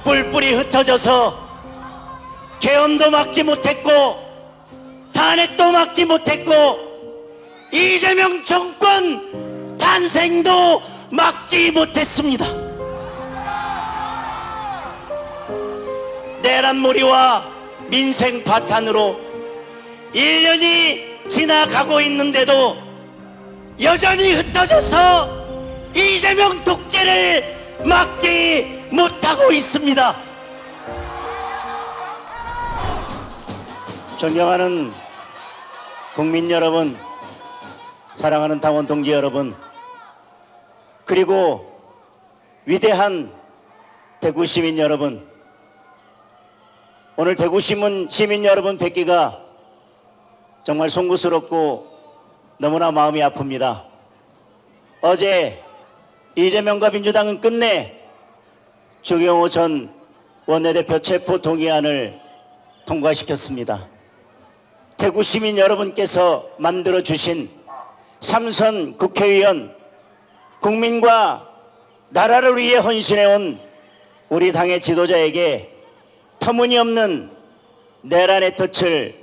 뿔뿔이 흩어져서 계엄도 막지 못했고 탄핵도 막지 못했고 이재명 정권 탄생도 막지 못했습니다. 내란몰이와 민생 파탄으로 1년이 지나가고 있는데도 여전히 흩어져서 이재명 독재를 막지 못하고 있습니다. 존경하는 국민 여러분, 사랑하는 당원 동지 여러분, 그리고 위대한 대구 시민 여러분, 오늘 대구 시민 여러분 뵙기가 정말 송구스럽고 너무나 마음이 아픕니다. 어제 이재명과 민주당은 끝내 주경호 전 원내대표 체포 동의안을 통과시켰습니다. 대구 시민 여러분께서 만들어주신 삼선 국회의원, 국민과 나라를 위해 헌신해온 우리 당의 지도자에게 터무니없는 내란의 덫을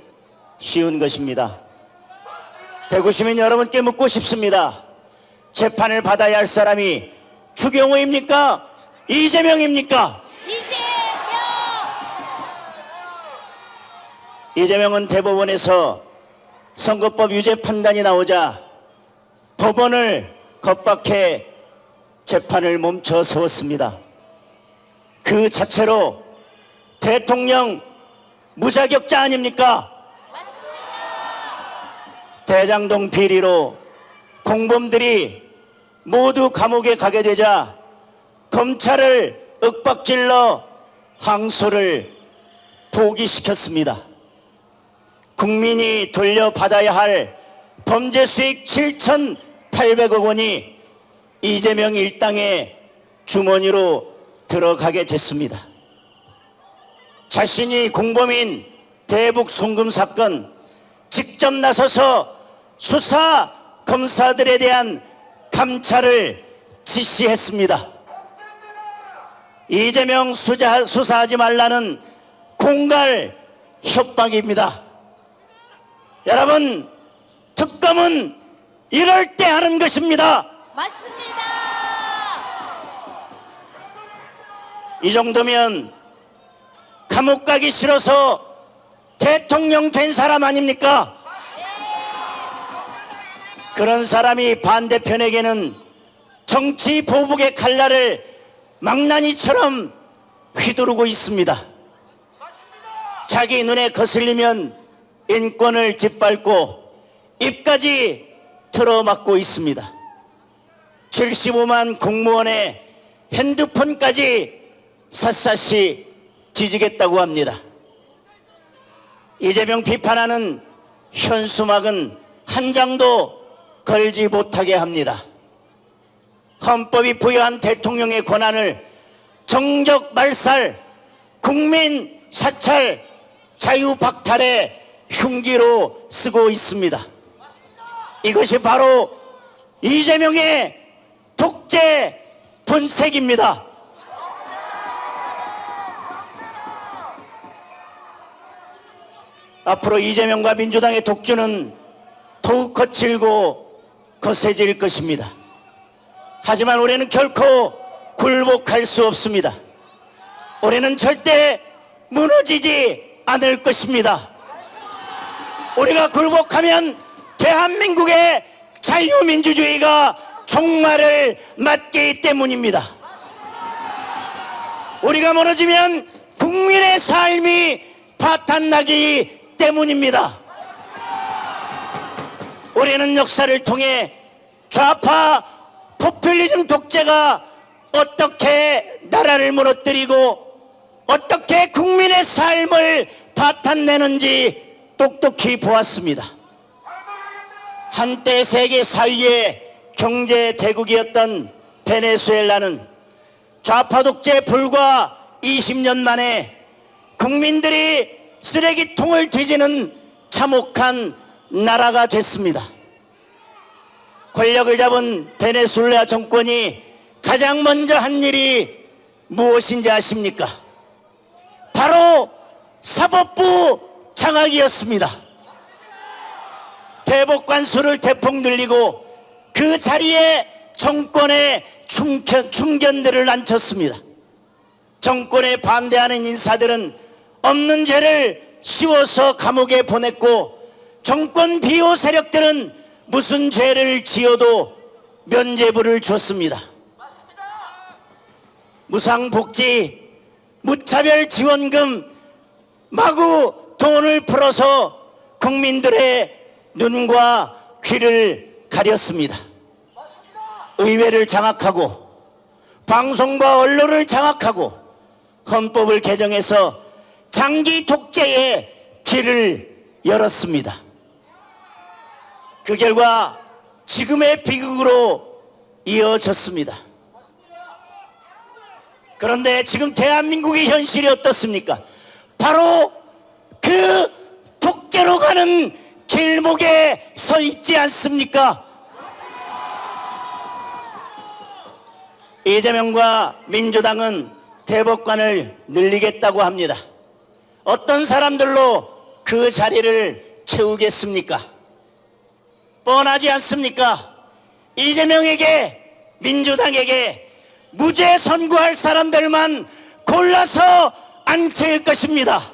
씌운 것입니다. 대구 시민 여러분께 묻고 싶습니다. 재판을 받아야 할 사람이 주경호입니까? 이재명입니까? 이재명은 대법원에서 선거법 유죄 판단이 나오자 법원을 겁박해 재판을 멈춰 세웠습니다. 그 자체로 대통령 무자격자 아닙니까? 대장동 비리로 공범들이 모두 감옥에 가게 되자 검찰을 윽박질러 항소를 포기시켰습니다. 국민이 돌려받아야 할 범죄 수익 7,800억 원이 이재명 일당의 주머니로 들어가게 됐습니다. 자신이 공범인 대북 송금 사건 직접 나서서 수사 검사들에 대한 감찰을 지시했습니다. 이재명 수사하지 말라는 공갈 협박입니다. 여러분, 특검은 이럴 때 하는 것입니다. 맞습니다. 이 정도면 감옥 가기 싫어서 대통령 된 사람 아닙니까? 그런 사람이 반대편에게는 정치 보복의 칼날을 망나니처럼 휘두르고 있습니다. 자기 눈에 거슬리면 인권을 짓밟고 입까지 틀어막고 있습니다. 75만 공무원의 핸드폰까지 샅샅이 뒤지겠다고 합니다. 이재명 비판하는 현수막은 한 장도 걸지 못하게 합니다. 헌법이 부여한 대통령의 권한을 정적 말살, 국민 사찰, 자유 박탈의 흉기로 쓰고 있습니다. 이것이 바로 이재명의 독재 분색입니다. 앞으로 이재명과 민주당의 독주는 더욱 거칠고 거세질 것입니다. 하지만 우리는 결코 굴복할 수 없습니다. 우리는 절대 무너지지 않을 것입니다. 우리가 굴복하면 대한민국의 자유민주주의가 종말을 맞기 때문입니다. 우리가 무너지면 국민의 삶이 파탄나기 때문입니다. 우리는 역사를 통해 좌파 포퓰리즘 독재가 어떻게 나라를 무너뜨리고 어떻게 국민의 삶을 파탄내는지 똑똑히 보았습니다. 한때 세계 4위의 경제 대국이었던 베네수엘라는 좌파 독재 불과 20년 만에 국민들이 쓰레기통을 뒤지는 참혹한 나라가 됐습니다. 권력을 잡은 베네수엘라 정권이 가장 먼저 한 일이 무엇인지 아십니까? 바로 사법부 장악이었습니다. 대법관수를 대폭 늘리고 그 자리에 정권의 중견들을 앉혔습니다. 정권에 반대하는 인사들은 없는 죄를 씌워서 감옥에 보냈고, 정권 비호 세력들은 무슨 죄를 지어도 면죄부를 줬습니다. 무상복지, 무차별 지원금, 마구 돈을 풀어서 국민들의 눈과 귀를 가렸습니다. 의회를 장악하고 방송과 언론을 장악하고 헌법을 개정해서 장기 독재의 길을 열었습니다. 그 결과 지금의 비극으로 이어졌습니다. 그런데 지금 대한민국의 현실이 어떻습니까? 바로 그 독재로 가는 길목에 서 있지 않습니까? 이재명과 민주당은 대법관을 늘리겠다고 합니다. 어떤 사람들로 그 자리를 채우겠습니까? 뻔하지 않습니까? 이재명에게, 민주당에게 무죄 선고할 사람들만 골라서 앉힐 것입니다.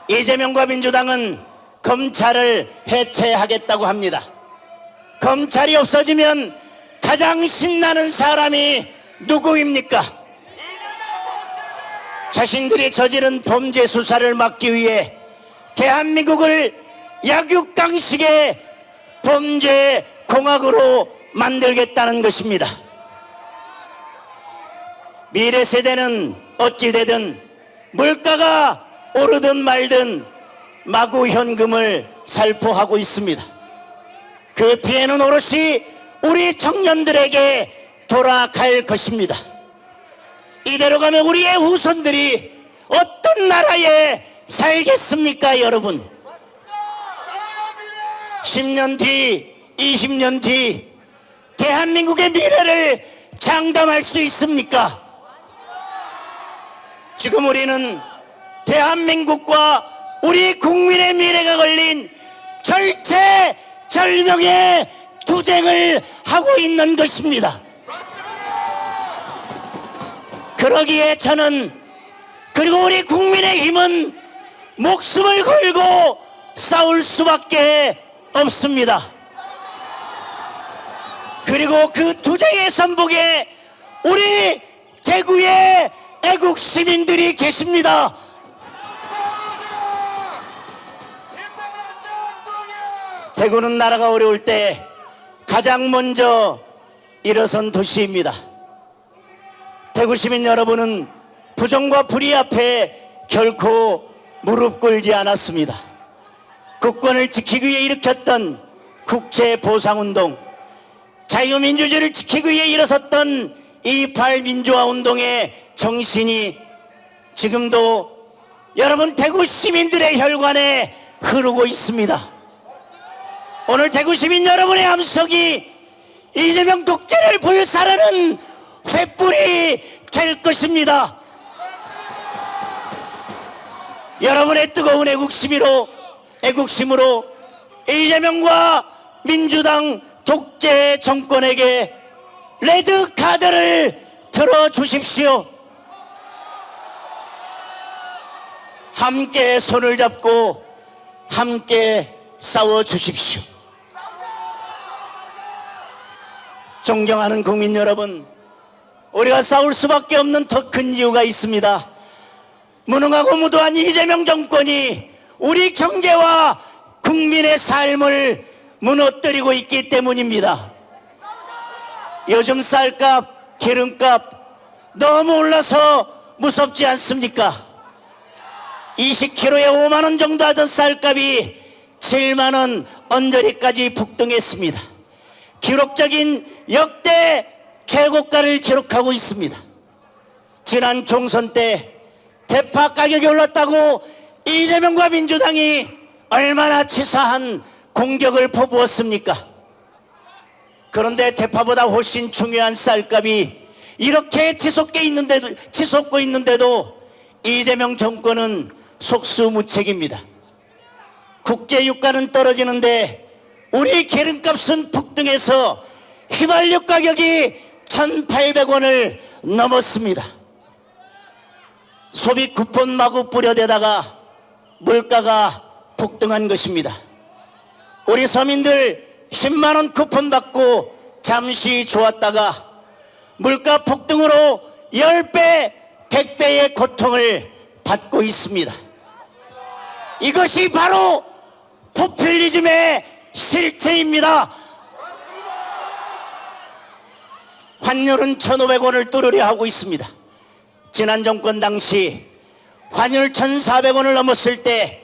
이재명과 민주당은 검찰을 해체하겠다고 합니다. 검찰이 없어지면 가장 신나는 사람이 누구입니까? 자신들이 저지른 범죄 수사를 막기 위해 대한민국을 약육강식의 범죄 공화국으로 만들겠다는 것입니다. 미래 세대는 어찌되든 물가가 오르든 말든 마구 현금을 살포하고 있습니다. 그 피해는 오롯이 우리 청년들에게 돌아갈 것입니다. 이대로 가면 우리의 후손들이 어떤 나라에 살겠습니까, 여러분? 10년 뒤, 20년 뒤 대한민국의 미래를 장담할 수 있습니까? 지금 우리는 대한민국과 우리 국민의 미래가 걸린 절체절명의 투쟁을 하고 있는 것입니다. 그러기에 저는, 그리고 우리 국민의힘은 목숨을 걸고 싸울 수밖에 없습니다. 그리고 그 투쟁의 선봉에 우리 대구의 애국 시민들이 계십니다. 대구는 나라가 어려울 때 가장 먼저 일어선 도시입니다. 대구 시민 여러분은 부정과 불의 앞에 결코 무릎 꿇지 않았습니다. 국권을 지키기 위해 일으켰던 국제보상운동, 자유민주주의를 지키기 위해 일어섰던 2.28 민주화운동의 정신이 지금도 여러분 대구 시민들의 혈관에 흐르고 있습니다. 오늘 대구 시민 여러분의 함성이 이재명 독재를 불사르는 횃불이 될 것입니다. 여러분의 뜨거운 애국심으로 이재명과 민주당 독재 정권에게 레드카드를 들어주십시오. 함께 손을 잡고 함께 싸워주십시오. 존경하는 국민 여러분, 우리가 싸울 수밖에 없는 더 큰 이유가 있습니다. 무능하고 무도한 이재명 정권이 우리 경제와 국민의 삶을 무너뜨리고 있기 때문입니다. 요즘 쌀값, 기름값 너무 올라서 무섭지 않습니까? 20kg에 5만 원 정도 하던 쌀값이 7만 원 언저리까지 북등했습니다. 기록적인 역대 최고가를 기록하고 있습니다. 지난 총선 때 대파 가격이 올랐다고 이재명과 민주당이 얼마나 치사한 공격을 퍼부었습니까? 그런데 대파보다 훨씬 중요한 쌀값이 이렇게 치솟고 있는데도 이재명 정권은 속수무책입니다. 국제유가는 떨어지는데 우리 기름값은 폭등해서 휘발유 가격이 1,800원을 넘었습니다. 소비 쿠폰 마구 뿌려대다가 물가가 폭등한 것입니다. 우리 서민들 10만원 쿠폰 받고 잠시 좋았다가 물가 폭등으로 10배, 100배의 고통을 받고 있습니다. 이것이 바로 포퓰리즘의 실체입니다. 환율은 1,500원을 뚫으려 하고 있습니다. 지난 정권 당시 환율 1,400원을 넘었을 때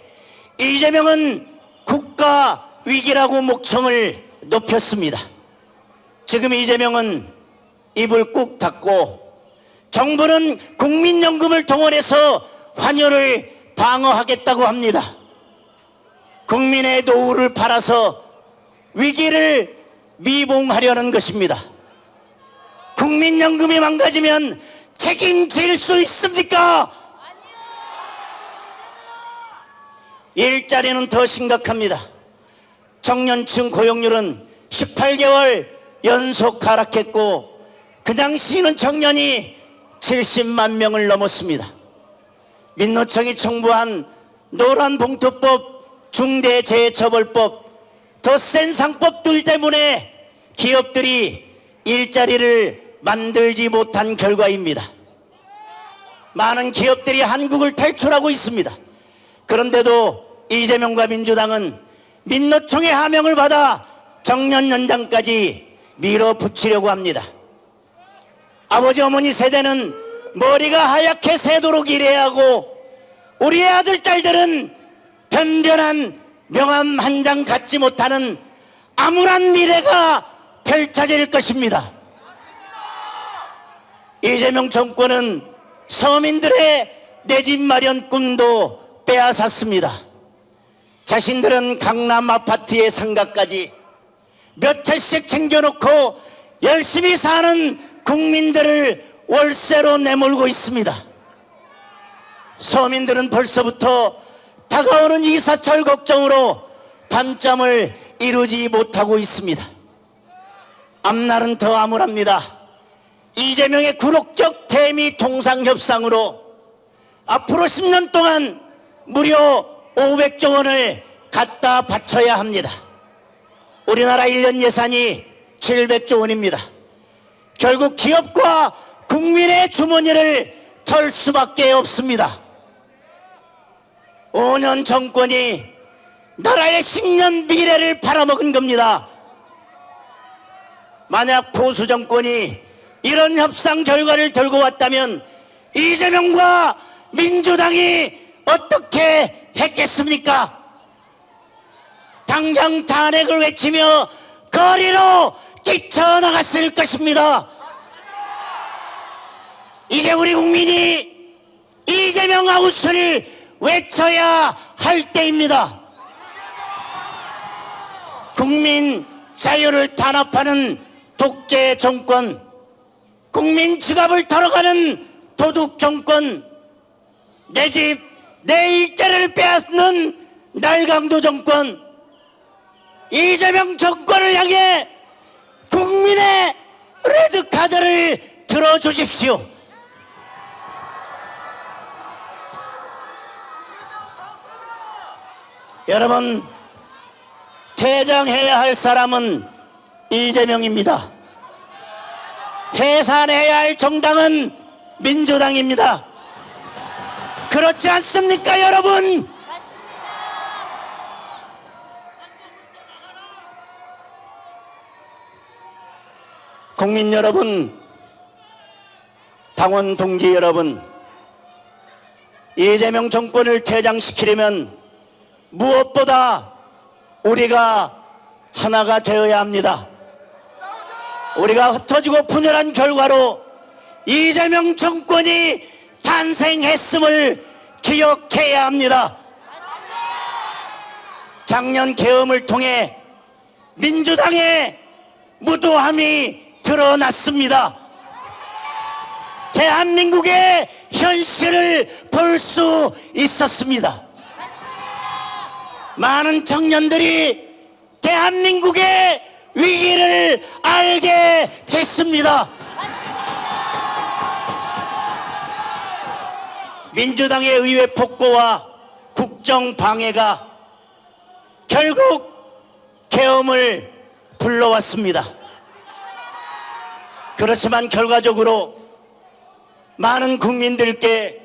이재명은 국가 위기라고 목청을 높였습니다. 지금 이재명은 입을 꾹 닫고 정부는 국민연금을 동원해서 환율을 방어하겠다고 합니다. 국민의 노후를 팔아서 위기를 미봉하려는 것입니다. 국민연금이 망가지면 책임질 수 있습니까? 일자리는 더 심각합니다. 청년층 고용률은 18개월 연속 하락했고 그 당시에는 청년이 70만 명을 넘었습니다. 민노총이 청부한 노란봉투법, 중대재해처벌법, 더 센 상법들 때문에 기업들이 일자리를 만들지 못한 결과입니다. 많은 기업들이 한국을 탈출하고 있습니다. 그런데도 이재명과 민주당은 민노총의 하명을 받아 정년 연장까지 밀어붙이려고 합니다. 아버지 어머니 세대는 머리가 하얗게 새도록 일해야 하고 우리의 아들 딸들은 변변한 명함 한 장 갖지 못하는 암울한 미래가 펼쳐질 것입니다. 이재명 정권은 서민들의 내 집 마련 꿈도 빼앗았습니다. 자신들은 강남 아파트의 상가까지 몇 채씩 챙겨놓고 열심히 사는 국민들을 월세로 내몰고 있습니다. 서민들은 벌써부터 다가오는 이사철 걱정으로 밤잠을 이루지 못하고 있습니다. 앞날은 더 암울합니다. 이재명의 굴욕적 대미 통상협상으로 앞으로 10년 동안 무려 500조 원을 갖다 바쳐야 합니다. 우리나라 1년 예산이 700조 원입니다. 결국 기업과 국민의 주머니를 털 수밖에 없습니다. 5년 정권이 나라의 10년 미래를 팔아먹은 겁니다. 만약 보수 정권이 이런 협상 결과를 들고 왔다면 이재명과 민주당이 어떻게 했겠습니까? 당장 탄핵을 외치며 거리로 뛰쳐나갔을 것입니다. 이제 우리 국민이 이재명 아웃을 외쳐야 할 때입니다. 국민 자유를 탄압하는 독재 정권, 국민 지갑을 털어가는 도둑 정권, 내 집, 내 일자리를 빼앗는 날강도 정권, 이재명 정권을 향해 국민의 레드카드를 들어주십시오. 여러분, 퇴장해야 할 사람은 이재명입니다. 해산해야 할 정당은 민주당입니다. 그렇지 않습니까, 여러분? 국민 여러분, 당원 동지 여러분, 이재명 정권을 퇴장시키려면 무엇보다 우리가 하나가 되어야 합니다. 우리가 흩어지고 분열한 결과로 이재명 정권이 탄생했음을 기억해야 합니다. 작년 계엄을 통해 민주당의 무도함이 드러났습니다. 대한민국의 현실을 볼 수 있었습니다. 많은 청년들이 대한민국의 위기를 알게 됐습니다. 민주당의 의회 폭거와 국정 방해가 결국 계엄을 불러왔습니다. 그렇지만 결과적으로 많은 국민들께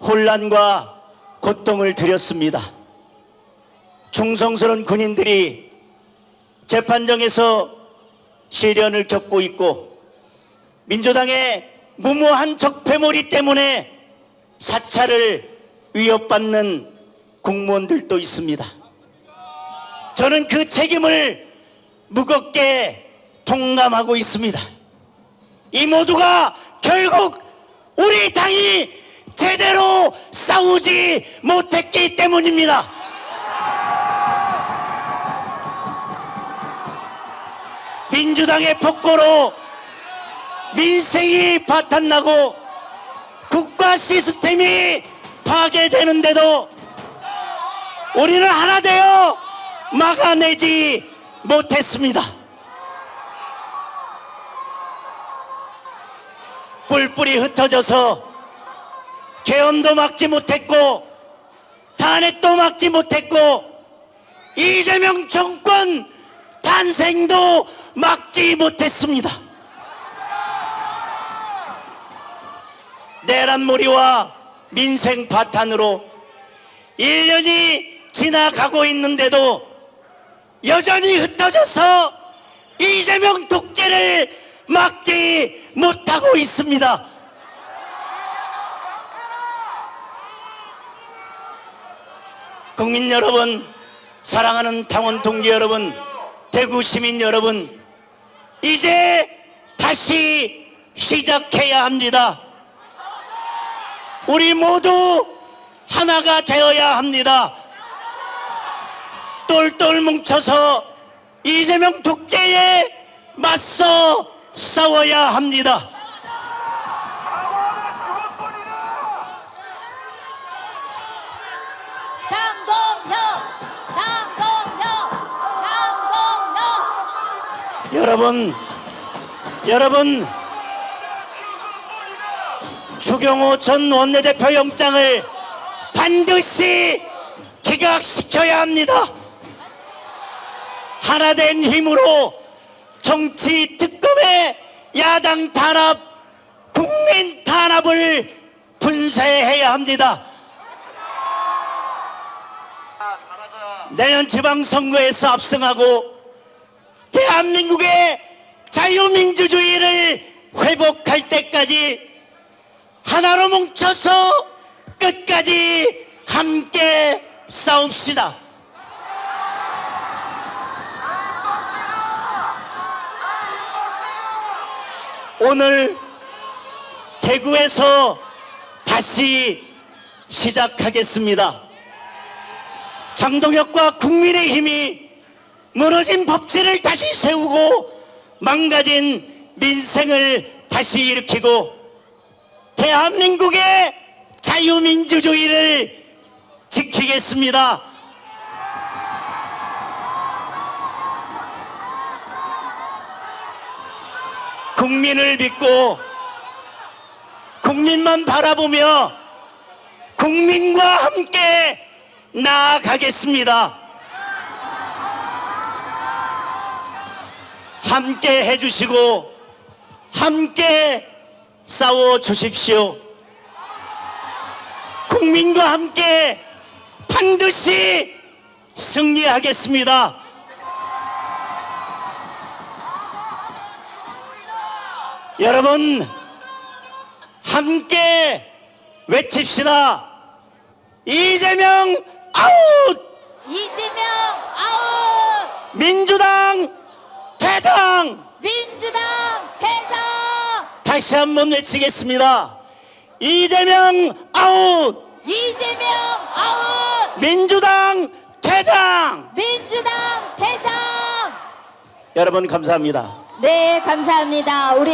혼란과 고통을 드렸습니다. 충성스러운 군인들이 재판정에서 시련을 겪고 있고 민주당의 무모한 적폐몰이 때문에 사찰을 위협받는 공무원들도 있습니다. 저는 그 책임을 무겁게 통감하고 있습니다. 이 모두가 결국 우리 당이 제대로 싸우지 못했기 때문입니다. 민주당의 폭거로 민생이 파탄나고 국가 시스템이 파괴되는데도 우리는 하나 되어 막아내지 못했습니다. 뿔뿔이 흩어져서 계엄도 막지 못했고 탄핵도 막지 못했고 이재명 정권 탄생도 막지 못했습니다. 내란몰이와 민생 파탄으로 1년이 지나가고 있는데도 여전히 흩어져서 이재명 독재를 막지 못하고 있습니다. 국민 여러분, 사랑하는 당원 동지 여러분, 대구 시민 여러분, 이제 다시 시작해야 합니다. 우리 모두 하나가 되어야 합니다. 똘똘 뭉쳐서 이재명 독재에 맞서 싸워야 합니다. 여러분, 추경호 전 원내대표 영장을 반드시 기각시켜야 합니다. 하나된 힘으로 정치 특검의 야당 탄압, 국민 탄압을 분쇄해야 합니다. 내년 지방선거에서 압승하고 대한민국의 자유민주주의를 회복할 때까지 하나로 뭉쳐서 끝까지 함께 싸웁시다. 오늘 대구에서 다시 시작하겠습니다. 장동혁과 국민의힘이 무너진 법치를 다시 세우고 망가진 민생을 다시 일으키고 대한민국의 자유민주주의를 지키겠습니다. 국민을 믿고 국민만 바라보며 국민과 함께 나아가겠습니다. 함께 해주시고 함께 싸워주십시오. 국민과 함께 반드시 승리하겠습니다. 여러분, 함께 외칩시다. 이재명 아웃! 이재명 아웃! 민주당 퇴장! 민주당 퇴장! 다시 한번 외치겠습니다. 이재명 아웃! 이재명 아웃! 민주당 퇴장! 민주당 퇴장! 여러분 감사합니다. 네, 감사합니다. 우리